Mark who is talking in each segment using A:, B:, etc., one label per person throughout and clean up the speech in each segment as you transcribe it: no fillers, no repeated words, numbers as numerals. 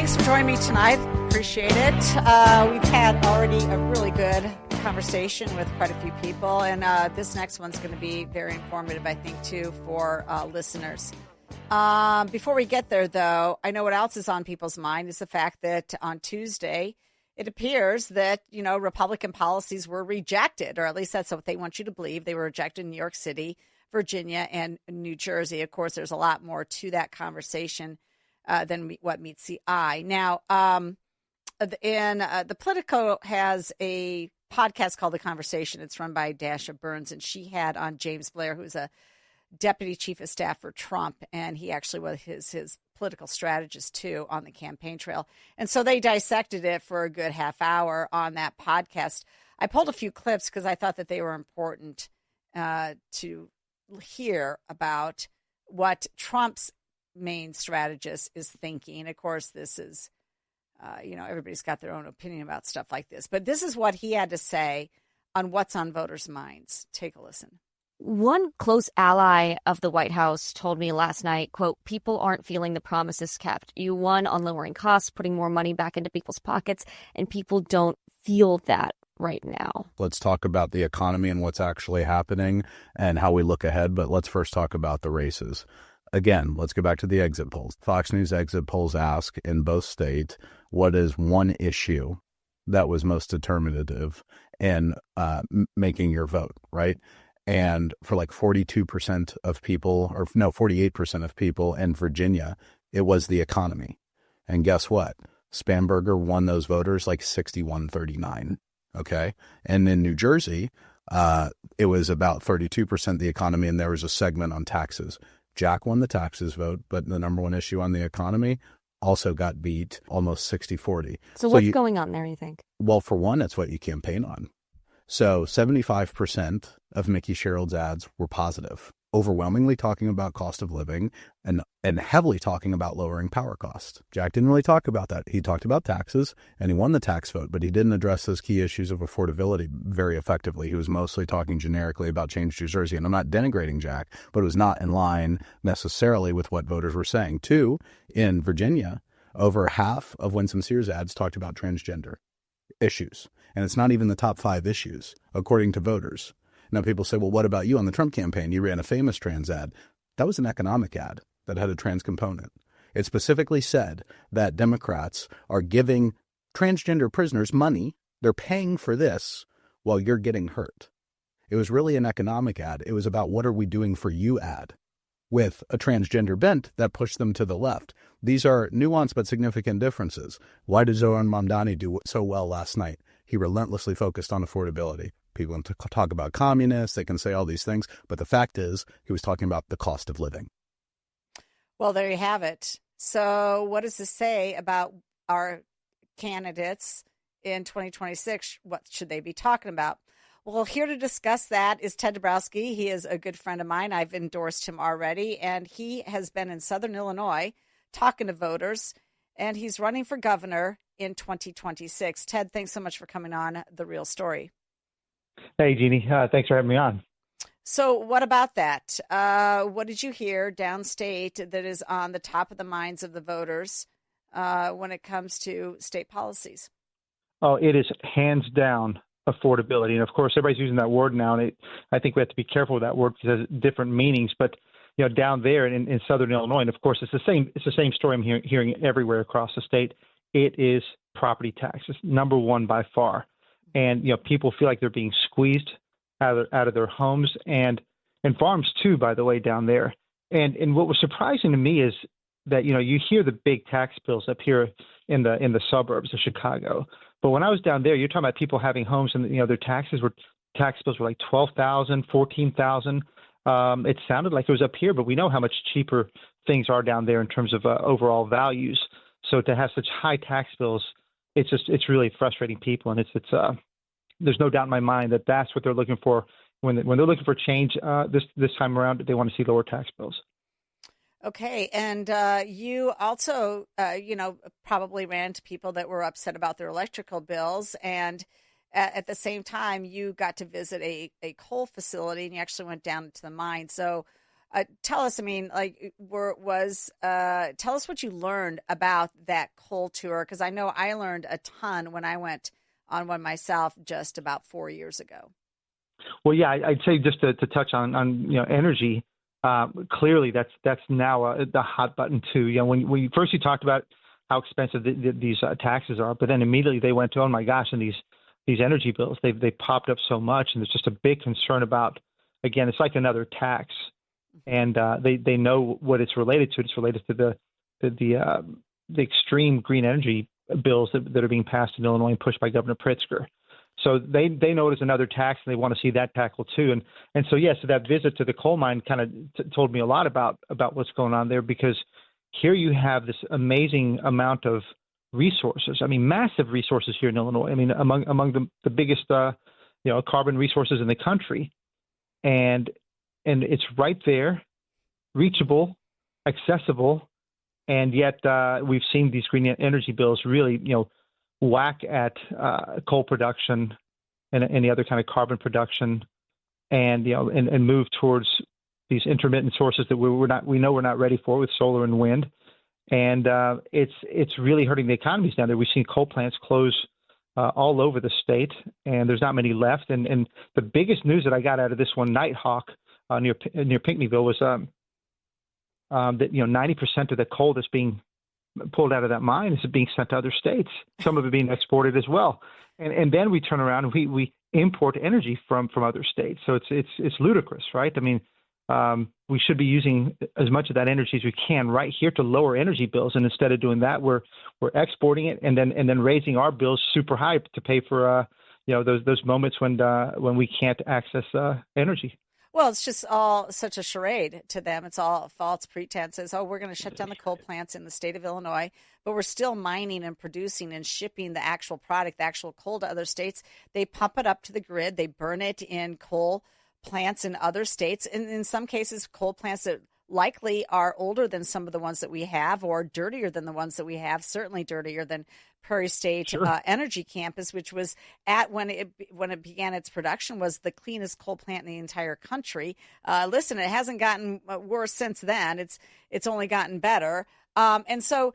A: Thanks for joining me tonight. Appreciate it. We've had already a really good conversation with quite a few people, and this next one's going to be very informative, I think, too, for listeners. Before we get there, though, I know what else is on people's mind is the fact that on Tuesday, it appears that, Republican policies were rejected, or at least that's what they want you to believe. They were rejected in New York City, Virginia, and New Jersey. Of course, there's a lot more to that conversation than what meets the eye. Now, the Politico has a podcast called The Conversation. It's run by Dasha Burns, and she had on James Blair, who's a deputy chief of staff for Trump, and he actually was his political strategist, too, on the campaign trail. And so they dissected it for a good half hour on that podcast. I pulled a few clips because I thought that they were important to hear about what Trump's main strategist is thinking. Of course, this is, everybody's got their own opinion about stuff like this. But this is what he had to say on what's on voters' minds. Take a listen.
B: One close ally of the White House told me last night, quote, people aren't feeling the promises kept. You won on lowering costs, putting more money back into people's pockets, and people don't feel that right now.
C: Let's talk about the economy and what's actually happening and how we look ahead. But let's first talk about the races. Again, let's go back to the exit polls. Fox News exit polls ask in both states, what is one issue that was most determinative in making your vote, right? And for like 42% of people, 48% of people in Virginia, it was the economy. And guess what? Spanberger won those voters like 61-39. Okay. And in New Jersey, it was about 32% the economy, and there was a segment on taxes. Jack won the taxes vote, but the number one issue on the economy also got beat almost 60-40.
B: So what's going on there, you think?
C: Well, for one, it's what you campaign on. So 75% of Mickey Sherrill's ads were positive, overwhelmingly talking about cost of living and heavily talking about lowering power costs. Jack didn't really talk about that. He talked about taxes, and he won the tax vote, but he didn't address those key issues of affordability very effectively. He was mostly talking generically about Change New Jersey, and I'm not denigrating Jack, but it was not in line necessarily with what voters were saying. Two, in Virginia, over half of Winsome Sears ads talked about transgender issues, and it's not even the top 5 issues, according to voters. Now, people say, well, what about you on the Trump campaign? You ran a famous trans ad. That was an economic ad that had a trans component. It specifically said that Democrats are giving transgender prisoners money. They're paying for this while you're getting hurt. It was really an economic ad. It was about what are we doing for you ad with a transgender bent that pushed them to the left. These are nuanced but significant differences. Why did Zohran Mamdani do so well last night? He relentlessly focused on affordability. People can talk about communists, they can say all these things, but the fact is he was talking about the cost of living.
A: Well, there you have it. So what does this say about our candidates in 2026? What should they be talking about? Well, here to discuss that is Ted Dabrowski. He is a good friend of mine. I've endorsed him already, and he has been in Southern Illinois talking to voters, and he's running for governor in 2026. Ted, thanks so much for coming on The Real Story.
D: Hey, Jeannie. Thanks for having me on.
A: So what about that? What did you hear downstate that is on the top of the minds of the voters when it comes to state policies?
D: Oh, it is hands down affordability. And of course, everybody's using that word now. And I think we have to be careful with that word because it has different meanings. But, down there in Southern Illinois, and of course, it's the same story I'm hearing everywhere across the state. It is property taxes, number one by far. And, people feel like they're being squeezed out of their homes and farms too, by the way, down there. And what was surprising to me is that, you hear the big tax bills up here in the suburbs of Chicago. But when I was down there, you're talking about people having homes and, their tax bills were like $12,000, $14,000. It sounded like it was up here, but we know how much cheaper things are down there in terms of overall values. So to have such high tax bills, it's really frustrating people. And there's no doubt in my mind that that's what they're looking for when they're looking for change this time around. They want to see lower tax bills.
A: Okay. And you also, probably ran to people that were upset about their electrical bills. And at the same time, you got to visit a coal facility and you actually went down to the mine. So Tell us, I mean, like, tell us what you learned about that coal tour, because I know I learned a ton when I went on one myself just about 4 years ago.
D: Well, yeah, I'd say just to touch on energy. Clearly, that's now the hot button too. When you first talked about how expensive these taxes are, but then immediately they went to, oh my gosh, and these energy bills they popped up so much, and there's just a big concern about. Again, it's like another tax, and they know what it's related to. It's related to the extreme green energy bills that are being passed in Illinois and pushed by Governor Pritzker. So they know it as another tax, and they want to see that tackled too. And so yes, that visit to the coal mine kind of told me a lot about what's going on there, because here you have this amazing amount of resources. I mean, massive resources here in Illinois. I mean, among the biggest carbon resources in the country. And it's right there, reachable, accessible, and yet we've seen these green energy bills really, whack at coal production and any other kind of carbon production, and and move towards these intermittent sources that we know we're not ready for, with solar and wind, and it's really hurting the economies down there. We've seen coal plants close all over the state, and there's not many left. And the biggest news that I got out of this one, Nighthawk, near Pinckneyville, was that 90% of the coal that's being pulled out of that mine is being sent to other states. Some of it being exported as well. And then we turn around and we import energy from other states. So it's ludicrous, right? I mean, we should be using as much of that energy as we can right here to lower energy bills, and instead of doing that, we're exporting it and then raising our bills super high to pay for those moments when we can't access energy.
A: Well, it's just all such a charade to them. It's all false pretenses. Oh, we're going to shut down the coal plants in the state of Illinois, but we're still mining and producing and shipping the actual product, the actual coal, to other states. They pump it up to the grid. They burn it in coal plants in other states, and in some cases, coal plants that likely are older than some of the ones that we have, or dirtier than the ones that we have, certainly dirtier than Prairie State
D: Sure.
A: Energy Campus, which was when it began its production, was the cleanest coal plant in the entire country. Listen, it hasn't gotten worse since then. It's only gotten better. And so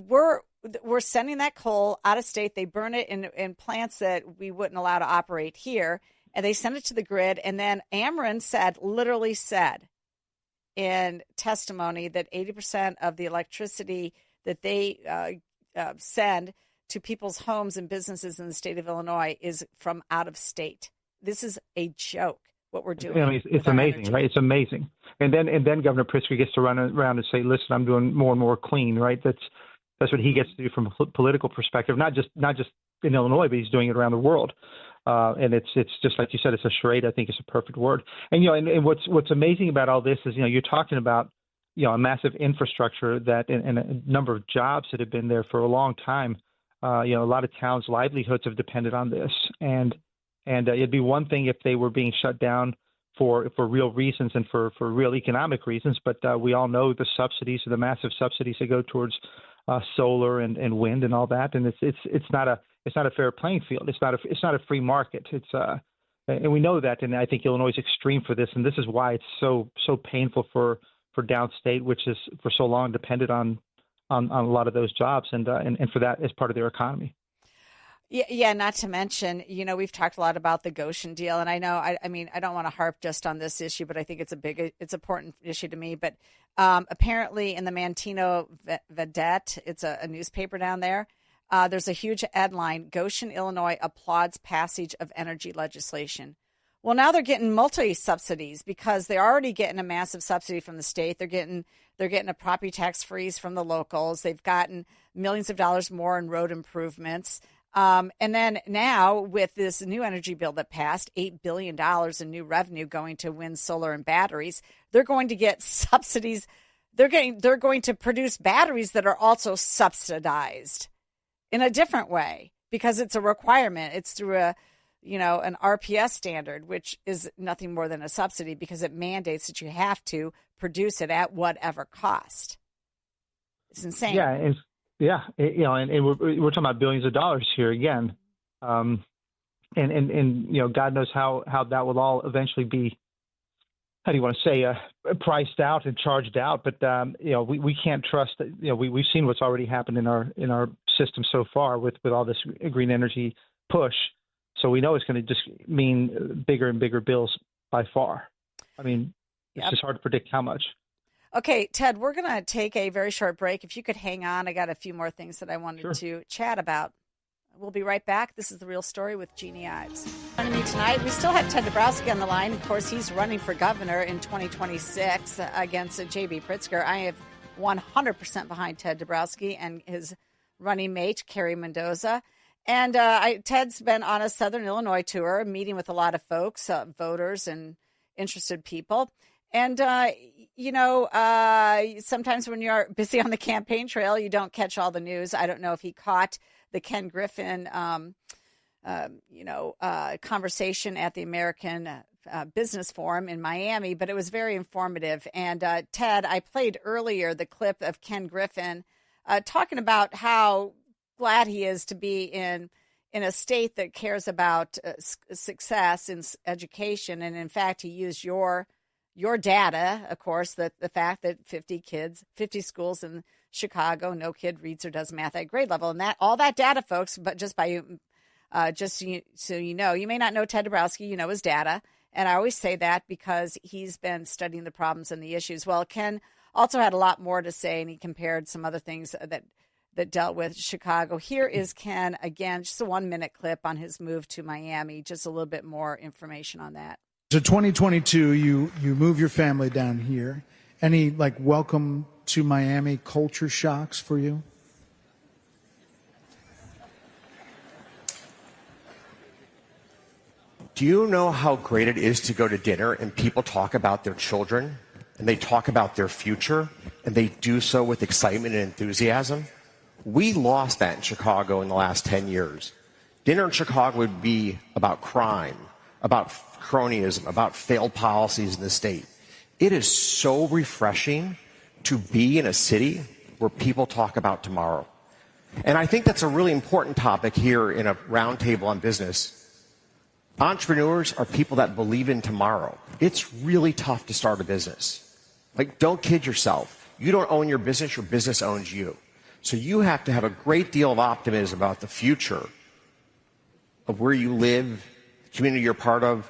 A: we're sending that coal out of state. They burn it in plants that we wouldn't allow to operate here, and they send it to the grid. And then Ameren literally said in testimony that 80% of the electricity that they send to people's homes and businesses in the state of Illinois is from out of state. This is a joke, what we're doing.
D: I mean, it's amazing, right? It's amazing. And then Governor Pritzker gets to run around and say, listen, I'm doing more and more clean, right? That's what he gets to do from a political perspective, not just in Illinois, but he's doing it around the world. And it's just like you said, it's a charade. I think it's a perfect word. And and what's amazing about all this is you're talking about a massive infrastructure that and a number of jobs that have been there for a long time. A lot of towns' livelihoods have depended on this, and it'd be one thing if they were being shut down for real reasons and for real economic reasons. But we all know the subsidies, the massive subsidies that go towards solar and wind and all that, and it's not a fair playing field. It's not a free market. And we know that, and I think Illinois is extreme for this, and this is why it's so painful for downstate, which is for so long depended on a lot of those jobs and for that as part of their economy.
A: Yeah. Not to mention, we've talked a lot about the Goshen deal, and I know, I mean, I don't want to harp just on this issue, but I think it's it's an important issue to me. But apparently, in the Manteno Vedette, it's a newspaper down there. There's a huge headline: Goshen, Illinois applauds passage of energy legislation. Well, now they're getting multi-subsidies because they're already getting a massive subsidy from the state. They're getting a property tax freeze from the locals. They've gotten millions of dollars more in road improvements. And then now with this new energy bill that passed, $8 billion in new revenue going to wind, solar, and batteries, they're going to get subsidies. They're going to produce batteries that are also subsidized in a different way because it's a requirement. It's through an RPS standard, which is nothing more than a subsidy because it mandates that you have to produce it at whatever cost. It's insane.
D: Yeah, and we're talking about billions of dollars here again, and God knows how that will all eventually be how do you want to say, priced out and charged out. But we can't trust that. We've seen what's already happened in our system so far with all this green energy push. So we know it's going to just mean bigger and bigger bills by far. I mean, it's just hard to predict how much.
A: Okay, Ted, we're going to take a very short break. If you could hang on, I got a few more things that I wanted to chat about. We'll be right back. This is The Real Story with Jeannie Ives. Joining me tonight, we still have Ted Dabrowski on the line. Of course, he's running for governor in 2026 against J.B. Pritzker. I have 100% behind Ted Dabrowski and his running mate, Carrie Mendoza. And Ted's been on a Southern Illinois tour, meeting with a lot of folks, voters and interested people. And, sometimes when you're busy on the campaign trail, you don't catch all the news. I don't know if he caught the Ken Griffin, conversation at the American Business Forum in Miami, but it was very informative. And Ted, I played earlier the clip of Ken Griffin talking about how glad he is to be in a state that cares about success in education. And in fact, he used your data, of course, the fact that 50 schools in Chicago, no kid reads or does math at grade level. And all that data, folks, but so you know, you may not know Ted Dabrowski, you know his data. And I always say that because he's been studying the problems and the issues. Well, Ken also had a lot more to say, and he compared some other things that dealt with Chicago. Here is Ken again, just a 1-minute clip on his move to Miami, just a little bit more information on that.
E: So 2022, you move your family down here. Any welcome to Miami culture shocks for you?
F: Do you know how great it is to go to dinner and people talk about their children and they talk about their future and they do so with excitement and enthusiasm? We lost that in Chicago in the last 10 years. Dinner in Chicago would be about crime, about cronyism, about failed policies in the state. It is so refreshing to be in a city where people talk about tomorrow. And I think that's a really important topic here in a roundtable on business. Entrepreneurs are people that believe in tomorrow. It's really tough to start a business. Don't kid yourself. You don't own your business owns you. So you have to have a great deal of optimism about the future of where you live, the community you're part of,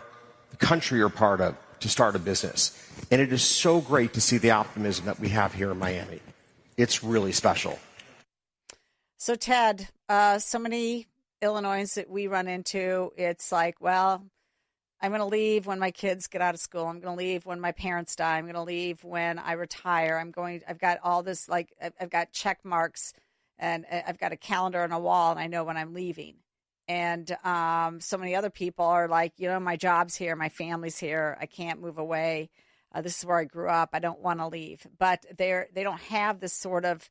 F: the country you're part of, to start a business. And it is so great to see the optimism that we have here in Miami. It's really special.
A: So, Ted, so many Illinoisans that we run into, it's like, well, I'm going to leave when my kids get out of school. I'm going to leave when my parents die. I'm going to leave when I retire. I've got all this, I've got check marks and I've got a calendar on a wall and I know when I'm leaving. And so many other people are like, my job's here, my family's here, I can't move away. This is where I grew up. I don't want to leave. But they don't have this sort of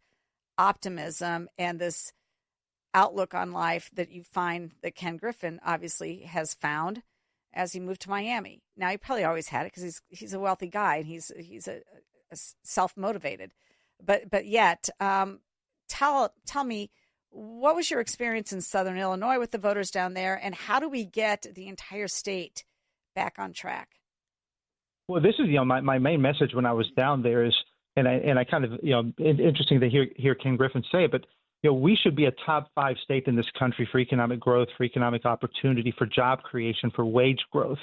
A: optimism and this outlook on life that you find that Ken Griffin obviously has found as he moved to Miami. Now, he probably always had it because he's a wealthy guy and he's a self-motivated. But yet, tell me, what was your experience in Southern Illinois with the voters down there, and how do we get the entire state back on track?
D: Well, this is my main message when I was down there is, and I kind of interesting to hear Ken Griffin say it, but we should be a top 5 state in this country for economic growth, for economic opportunity, for job creation, for wage growth,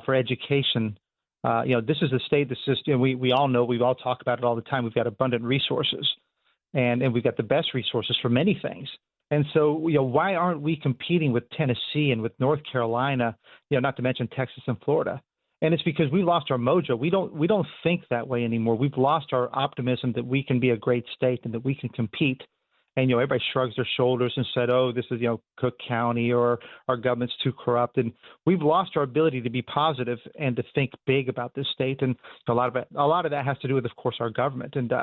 D: for education. This is a state that's just we all know, we've all talked about it all the time. We've got abundant resources. And we've got the best resources for many things. And so, why aren't we competing with Tennessee and with North Carolina, not to mention Texas and Florida? And it's because we lost our mojo. We don't think that way anymore. We've lost our optimism that we can be a great state and that we can compete. And, everybody shrugs their shoulders and said, oh, this is, Cook County, or our government's too corrupt. And we've lost our ability to be positive and to think big about this state. And a lot of that has to do with, of course, our government. And,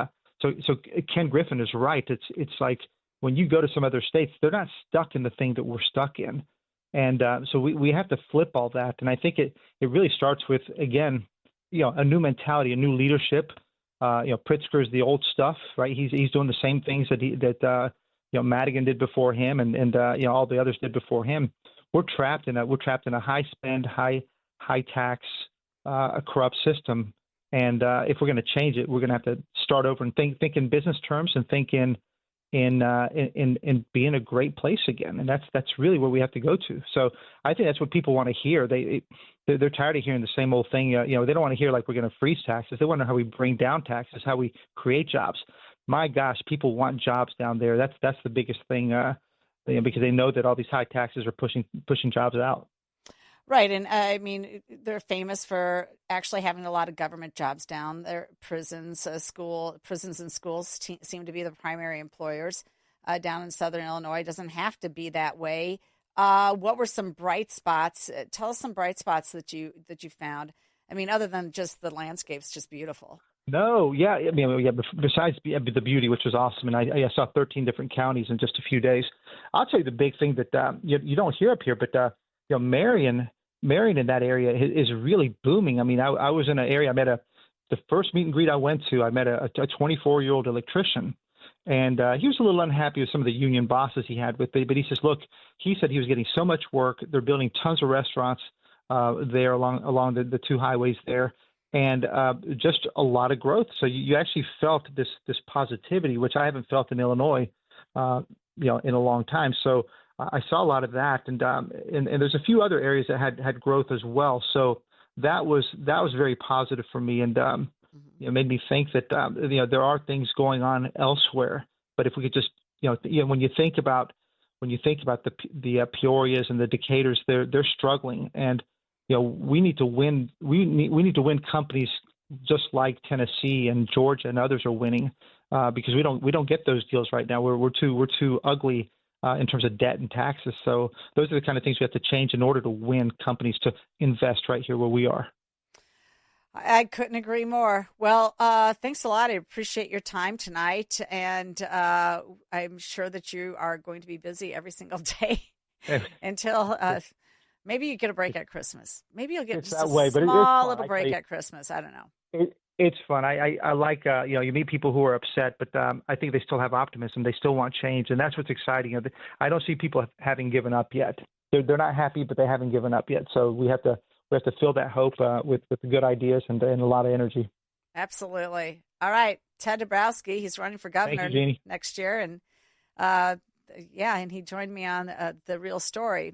D: So Ken Griffin is right. It's like when you go to some other states, they're not stuck in the thing that we're stuck in. And so we have to flip all that. And I think it really starts with, again, a new mentality, a new leadership. Pritzker is the old stuff, right? He's doing the same things that Madigan did before him and all the others did before him. We're trapped in a high spend, high tax a corrupt system. And if we're going to change it, we're going to have to start over and think in business terms and think in being a great place again. And that's really where we have to go to. So I think that's what people want to hear. They're tired of hearing the same old thing. They don't want to hear like we're going to freeze taxes. They want to know how we bring down taxes, how we create jobs. My gosh, people want jobs down there. That's the biggest thing, because they know that all these high taxes are pushing jobs out.
A: Right. And I mean, they're famous for actually having a lot of government jobs down there. Prisons and schools seem to be the primary employers down in Southern Illinois. It doesn't have to be that way. What were some bright spots? Tell us some bright spots that you found. I mean, other than just the landscape's just beautiful.
D: No, yeah. I mean, yeah, besides the beauty, which was awesome, and I saw 13 different counties in just a few days. I'll tell you the big thing that you don't hear up here, but Marion in that area is really booming. I mean, I was in an area. The first meet and greet I went to. I met a 24-year-old electrician, and he was a little unhappy with some of the union bosses he had with it. But he says, look, he said he was getting so much work. They're building tons of restaurants there along the two highways there. And just a lot of growth. So you actually felt this positivity, which I haven't felt in Illinois, in a long time. So I saw a lot of that, and there's a few other areas that had growth as well. So that was very positive for me, and made me think that there are things going on elsewhere. But if we could just when you think about the Peorias and the Decaturs, they're struggling, and we need to win. We need to win companies just like Tennessee and Georgia and others are winning, because we don't get those deals right now. We're too ugly in terms of debt and taxes. So those are the kind of things we have to change in order to win companies to invest right here where we are.
A: I couldn't agree more. Well, thanks a lot. I appreciate your time tonight, and I'm sure that you are going to be busy every single day until. Maybe you get a break at Christmas. Maybe you'll get just a small little break at Christmas. I don't know.
D: It's fun. I like, you meet people who are upset, but I think they still have optimism. They still want change, and that's what's exciting. I don't see people having given up yet. They're not happy, but they haven't given up yet. So we have to fill that hope with good ideas and a lot of energy.
A: Absolutely. All right. Ted Dabrowski, he's running for governor next year. And and he joined me on The Real Story.